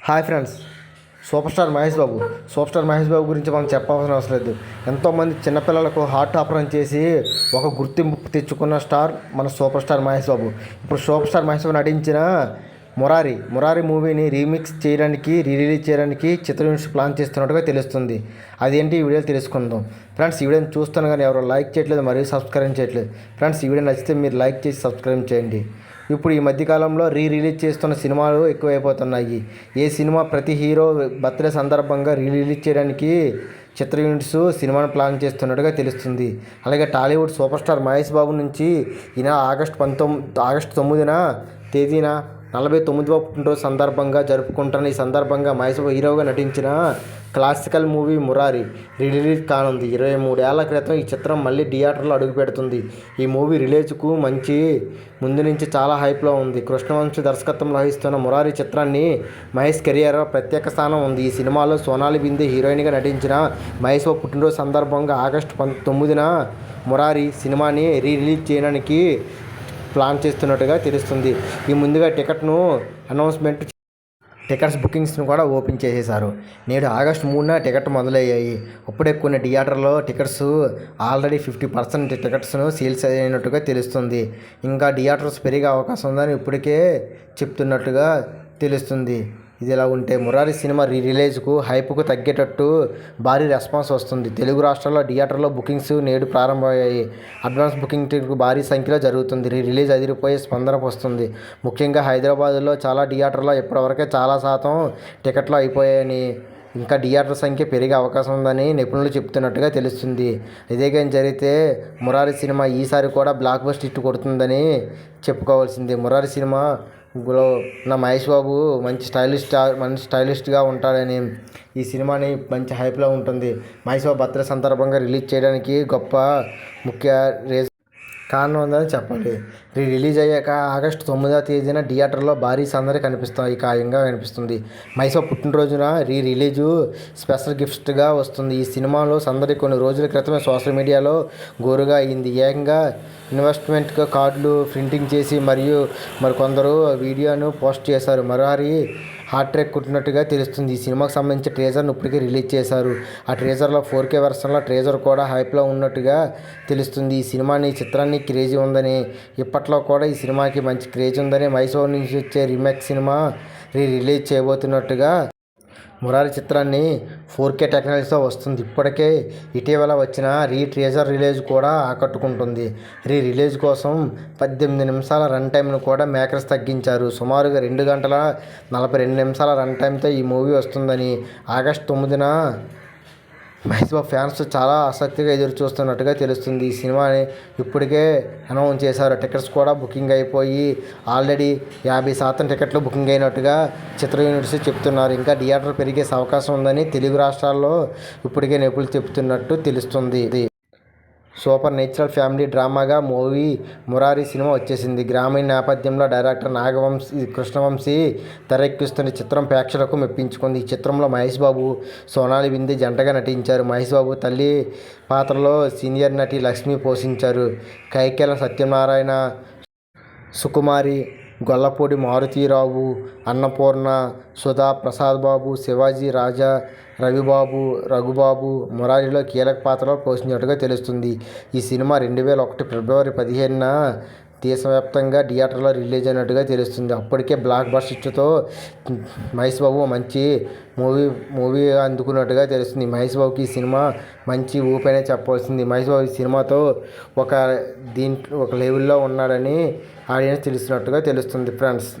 Hi friends, super star Mahesh Babu గురించి మనం చెప్పాల్సిన అవసరం లేదు. ఎంతోమంది చిన్నపిల్లలకు హార్ట్ ఆపరేషన్ చేసి ఒక గుర్తింపు తెచ్చుకున్న స్టార్ మన సూపర్ స్టార్ మహేష్ బాబు. ఇప్పుడు సూపర్ స్టార్ మహేష్ బాబు నటించిన మురారి మూవీని రిలీజ్ చేయడానికి చిత్ర యూనిట్స్ ప్లాన్ చేస్తున్నట్టుగా తెలుస్తుంది. అదేంటి ఈ వీడియోలో తెలుసుకుందాం. ఫ్రెండ్స్, ఈ వీడియోని చూస్తాను కానీ ఎవరు లైక్ చేయట్లేదు మరియు సబ్స్క్రైబ్ చేయట్లేదు. ఫ్రెండ్స్, ఈ వీడియో నచ్చితే మీరు లైక్ చేసి సబ్స్క్రైబ్ చేయండి. ఇప్పుడు ఈ మధ్యకాలంలో రిలీజ్ చేస్తున్న సినిమాలు ఎక్కువైపోతున్నాయి. ఏ సినిమా ప్రతి హీరో బర్త్డే సందర్భంగా రిలీజ్ చేయడానికి చిత్ర యూనిట్స్ సినిమాను ప్లాన్ చేస్తున్నట్టుగా తెలుస్తుంది. అలాగే టాలీవుడ్ సూపర్ స్టార్ మహేష్ బాబు నుంచి ఈయన ఆగస్టు 9న తేదీన 49వ పుట్టినరోజు సందర్భంగా జరుపుకుంటున్న ఈ సందర్భంగా మహేష్ బాబు హీరోగా నటించిన క్లాసికల్ మూవీ మురారి రిలీజ్ కానుంది. 23 ఏళ్ల క్రితం ఈ చిత్రం మళ్ళీ థియేటర్లో అడుగుపెడుతుంది. ఈ మూవీ రిలీజ్కు ముందు నుంచి చాలా హైప్లో ఉంది. కృష్ణవంశీ దర్శకత్వంలో వహిస్తున్న మురారి చిత్రాన్ని మహేష్ కెరియర్లో ప్రత్యేక స్థానం ఉంది. ఈ సినిమాలో సోనాలి బిందే హీరోయిన్గా నటించిన మహేష్ బాబు పుట్టినరోజు సందర్భంగా ఆగస్టు 9న మురారి సినిమాని రిలీజ్ చేయడానికి ప్లాన్ చేస్తున్నట్టుగా తెలుస్తుంది. ఈ ముందుగా టికెట్స్ బుకింగ్స్ను కూడా ఓపెన్ చేసేశారు. నేడు ఆగస్టు 3న టికెట్ మొదలయ్యాయి. అప్పుడే కొన్ని థియేటర్లో టికెట్స్ ఆల్రెడీ 50% టికెట్స్ను సేల్స్ అయినట్టుగా తెలుస్తుంది. ఇంకా థియేటర్స్ పెరిగే అవకాశం ఉందని ఇప్పటికే చెప్తున్నట్టుగా తెలుస్తుంది. ఇది ఇలా ఉంటే మురారి సినిమా రిలీజ్కు హైప్కు తగ్గేటట్టు భారీ రెస్పాన్స్ వస్తుంది. తెలుగు రాష్ట్రాల్లో థియేటర్లో బుకింగ్స్ నేడు ప్రారంభమయ్యాయి. అడ్వాన్స్ బుకింగ్ భారీ సంఖ్యలో జరుగుతుంది. రిలీజ్ అదిరిపోయే స్పందన వస్తుంది. ముఖ్యంగా హైదరాబాద్లో చాలా థియేటర్లో ఇప్పటివరకే చాలా శాతం టికెట్లు అయిపోయాయని, ఇంకా థియేటర్ సంఖ్య పెరిగే అవకాశం ఉందని నిపుణులు చెప్తున్నట్టుగా తెలుస్తుంది. ఇదే కానీ జరిగితే మురారి సినిమా ఈసారి కూడా బ్లాక్ బస్టర్ హిట్ కొడుతుందని చెప్పుకోవాల్సింది. మురారి సినిమా నా మహేష్ బాబు మంచి స్టైలిష్గా ఉంటాడని, ఈ సినిమాని మంచి హైప్లో ఉంటుంది. మహేష్ బాబు బర్త్డే సందర్భంగా రిలీజ్ చేయడానికి ముఖ్య కారణం ఉందని చెప్పాలి. రిలీజ్ అయ్యాక ఆగస్టు 9వ తేదీన థియేటర్లో భారీ సందడి ఖాయంగా కనిపిస్తుంది. మహేష్ బాబు పుట్టినరోజున రిలీజు స్పెషల్ గిఫ్ట్గా వస్తుంది. ఈ సినిమాలో సందడి కొన్ని రోజుల క్రితమే సోషల్ మీడియాలో గోరుగా అయింది. ఏకంగా ఇన్వెస్ట్మెంట్ కార్డులు ప్రింటింగ్ చేసి మరికొందరు వీడియోను పోస్ట్ చేశారు. మురారి హార్ట్ ట్రాక్ కొట్టినట్టుగా తెలుస్తుంది. ఈ సినిమాకు సంబంధించి ట్రేజర్ను ఇప్పటికే రిలీజ్ చేశారు. ఆ ట్రేజర్లో 4K వెర్షన్లో ట్రేజర్ కూడా హైప్లో ఉన్నట్టుగా తెలుస్తుంది. ఈ చిత్రాన్ని క్రేజీ ఉందని, ఇప్పట్లో కూడా ఈ సినిమాకి మంచి క్రేజ్ ఉందని, మహేష్ బాబు నుంచి వచ్చే రీమేక్ సినిమా రిలీజ్ చేయబోతున్నట్టుగా మురారి చిత్రాన్ని 4K టెక్నాలజీతో వస్తుంది. ఇప్పటికే ఇటీవల వచ్చిన ట్రేజర్ రిలీజ్ కూడా ఆకట్టుకుంటుంది. రిలీజ్ కోసం 18 నిమిషాల రన్ టైంను కూడా మేకర్స్ తగ్గించారు. సుమారుగా 2 గంటల 42 నిమిషాల రన్ టైంతో ఈ మూవీ వస్తుందని ఆగస్టు 9న మహేష్ బాబు ఫ్యాన్స్ చాలా ఆసక్తిగా ఎదురు చూస్తున్నట్టుగా తెలుస్తుంది. ఈ సినిమాని ఇప్పటికే అనౌన్స్ చేశారు. టికెట్స్ కూడా బుకింగ్ అయిపోయి ఆల్రెడీ 50% టికెట్లు బుకింగ్ అయినట్టుగా చిత్ర యూనిట్స్ చెప్తున్నారు. ఇంకా థియేటర్ పెరిగే అవకాశం ఉందని తెలుగు రాష్ట్రాల్లో ఇప్పటికే నిపుణులు చెబుతున్నట్టు తెలుస్తుంది. సూపర్ నేచురల్ ఫ్యామిలీ డ్రామాగా మురారి సినిమా వచ్చేసింది. గ్రామీణ నేపథ్యంలో డైరెక్టర్ కృష్ణవంశీ తెరకెక్కిస్తున్న చిత్రం ప్రేక్షకులకు మెప్పించుకుంది. ఈ చిత్రంలో మహేష్ బాబు, సోనాలి బిందే జంటగా నటించారు. మహేష్ బాబు తల్లి పాత్రలో సీనియర్ నటి లక్ష్మి పోషించారు. కైకేల సత్యనారాయణ, సుకుమారి, గొల్లపూడి మారుతీరావు, అన్నపూర్ణ, సుధా, ప్రసాద్ బాబు, శివాజీ రాజా, రవిబాబు, రఘుబాబు మురారిలో కీలక పాత్రలో పోషించినట్టుగా తెలుస్తుంది. ఈ సినిమా 2001 ఫిబ్రవరి 15న దేశవ్యాప్తంగా థియేటర్లో రిలీజ్ అయినట్టుగా తెలుస్తుంది. అప్పటికే బ్లాక్ బస్టర్ హిట్తో మహేష్ బాబు మంచి మూవీ అందుకున్నట్టుగా తెలుస్తుంది. మహేష్ బాబుకి ఈ సినిమా మంచి ఊపనే చెప్పవలసింది. మహేష్ బాబు ఈ సినిమాతో ఒక లెవెల్లో ఉన్నాడని ఆడియన్స్ తెలిసినట్టుగా తెలుస్తుంది. ఫ్రెండ్స్.